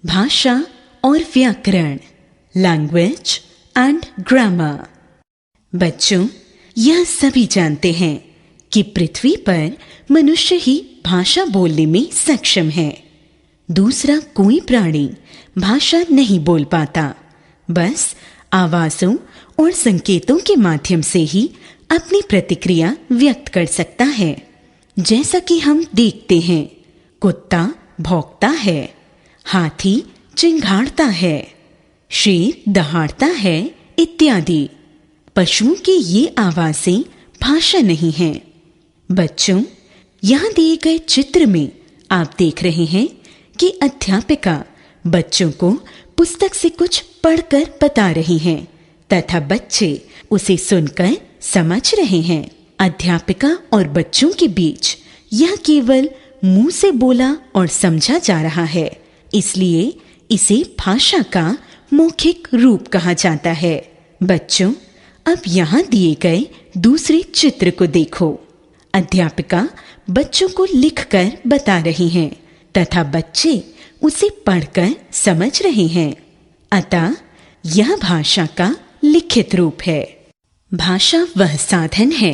भाषा और व्याकरण, लैंग्वेज एंड ग्रामर। बच्चों, यह सभी जानते हैं कि पृथ्वी पर मनुष्य ही भाषा बोलने में सक्षम है। दूसरा कोई प्राणी भाषा नहीं बोल पाता, बस आवाजों और संकेतों के माध्यम से ही अपनी प्रतिक्रिया व्यक्त कर सकता है। जैसा कि हम देखते हैं, कुत्ता भौंकता है, हाथी चिंघाड़ता है, शेर दहाड़ता है इत्यादि। पशुओं की ये आवाजें भाषा नहीं हैं। बच्चों, यहाँ दिए गए चित्र में आप देख रहे हैं कि अध्यापिका बच्चों को पुस्तक से कुछ पढ़कर बता रही हैं तथा बच्चे उसे सुनकर समझ रहे हैं। अध्यापिका और बच्चों के बीच यह केवल मुंह से बोला और समझा जा रहा है, इसलिए इसे भाषा का मौखिक रूप कहा जाता है। बच्चों, अब यहाँ दिए गए दूसरे चित्र को देखो। अध्यापिका बच्चों को लिखकर बता रही हैं तथा बच्चे उसे पढ़कर समझ रहे हैं। अतः यह भाषा का लिखित रूप है। भाषा वह साधन है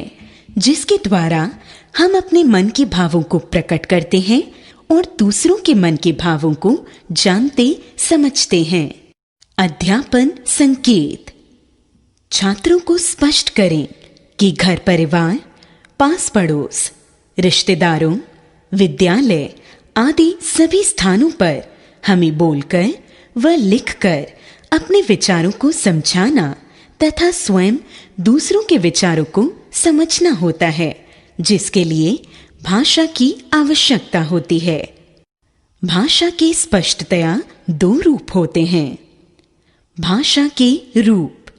जिसके द्वारा हम अपने मन के भावों को प्रकट करते हैं और दूसरों के मन के भावों को जानते समझते हैं। अध्यापन संकेत। छात्रों को स्पष्ट करें कि घर परिवार, पास पड़ोस, रिश्तेदारों, विद्यालय आदि सभी स्थानों पर हमें बोलकर व लिखकर अपने विचारों को समझाना तथा स्वयं दूसरों के विचारों को समझना होता है, जिसके लिए भाषा की आवश्यकता होती है। भाषा की स्पष्टतया दो रूप होते हैं। भाषा के रूप: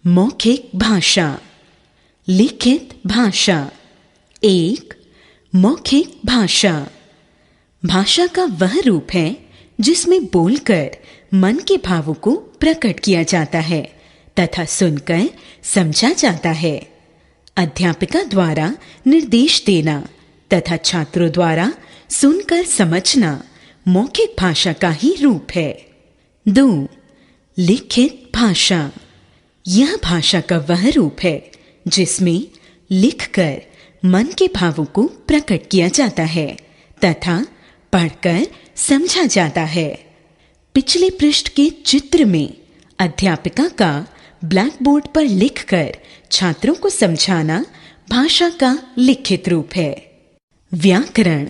मौखिक भाषा, लिखित भाषा। एक, मौखिक भाषा। भाषा का वह रूप है जिसमें बोलकर मन के भावों को प्रकट किया जाता है तथा सुनकर समझा जाता है। अध्यापिका द्वारा निर्देश देना तथा छात्रों द्वारा सुनकर समझना मौखिक भाषा का ही रूप है। 2. लिखित भाषा। यह भाषा का वह रूप है जिसमें लिखकर मन के भावों को प्रकट किया जाता है तथा पढ़कर समझा जाता है। पिछले पृष्ठ के चित्र में अध्यापिका का ब्लैक बोर्ड पर लिखकर छात्रों को समझाना भाषा का लिखित रूप है। व्याकरण।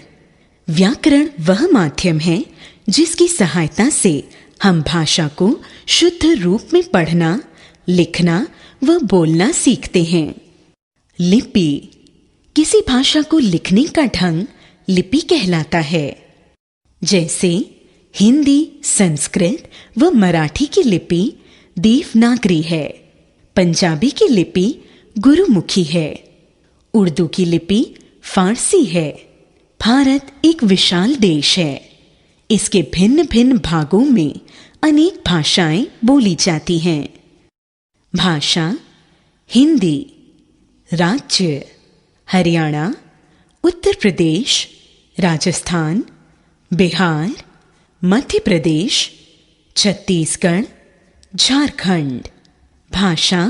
व्याकरण वह माध्यम है जिसकी सहायता से हम भाषा को शुद्ध रूप में पढ़ना, लिखना व बोलना सीखते हैं। लिपि। किसी भाषा को लिखने का ढंग लिपि कहलाता है। जैसे हिंदी, संस्कृत व मराठी की लिपि देवनागरी है, पंजाबी की लिपि गुरुमुखी है, उर्दू की लिपि फारसी है। भारत एक विशाल देश है। इसके भिन्न भिन्न भागों में अनेक भाषाएं बोली जाती हैं। भाषा: हिंदी। राज्य: हरियाणा, उत्तर प्रदेश, राजस्थान, बिहार, मध्य प्रदेश, छत्तीसगढ़, झारखंड। भाषा: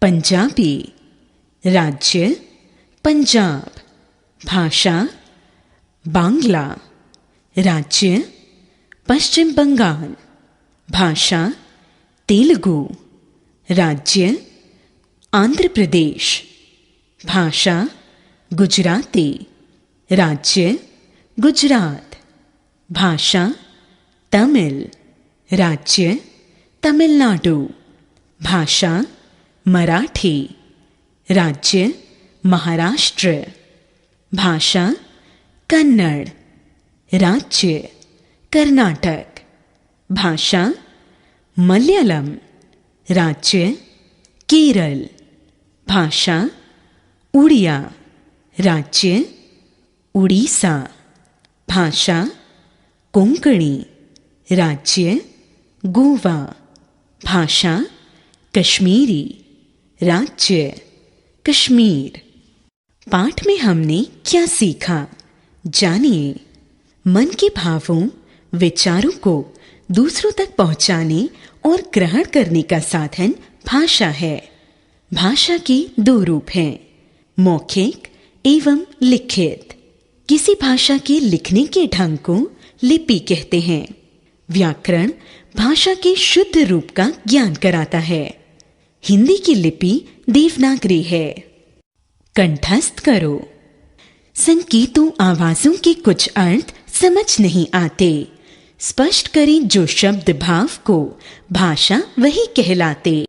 पंजाबी। राज्य: पंजाब। भाषा: बांग्ला। राज्य: पश्चिम बंगाल। भाषा: तेलुगु। राज्य: आंध्र प्रदेश। भाषा: गुजराती। राज्य: गुजरात। भाषा: तमिल। राज्य: तमिलनाडु। भाषा: मराठी। राज्य: महाराष्ट्र। भाषा: कन्नड़। राज्य: कर्नाटक। भाषा: मलयालम। राज्य: केरल। भाषा: उड़िया। राज्य: उड़ीसा। भाषा: कोंकणी। राज्य: गोवा। भाषा: कश्मीरी। राज्य: कश्मीर। पाठ में हमने क्या सीखा, जानिए। मन के भावों, विचारों को दूसरों तक पहुंचाने और ग्रहण करने का साधन भाषा है। भाषा के दो रूप हैं, मौखिक एवं लिखित। किसी भाषा के लिखने के ढंग को लिपि कहते हैं। व्याकरण भाषा के शुद्ध रूप का ज्ञान कराता है। हिंदी की लिपि देवनागरी है। कंठस्थ करो। संकेतों आवाजों के कुछ अर्थ समझ नहीं आते। स्पष्ट करें जो शब्द भाव को, भाषा वही कहलाते।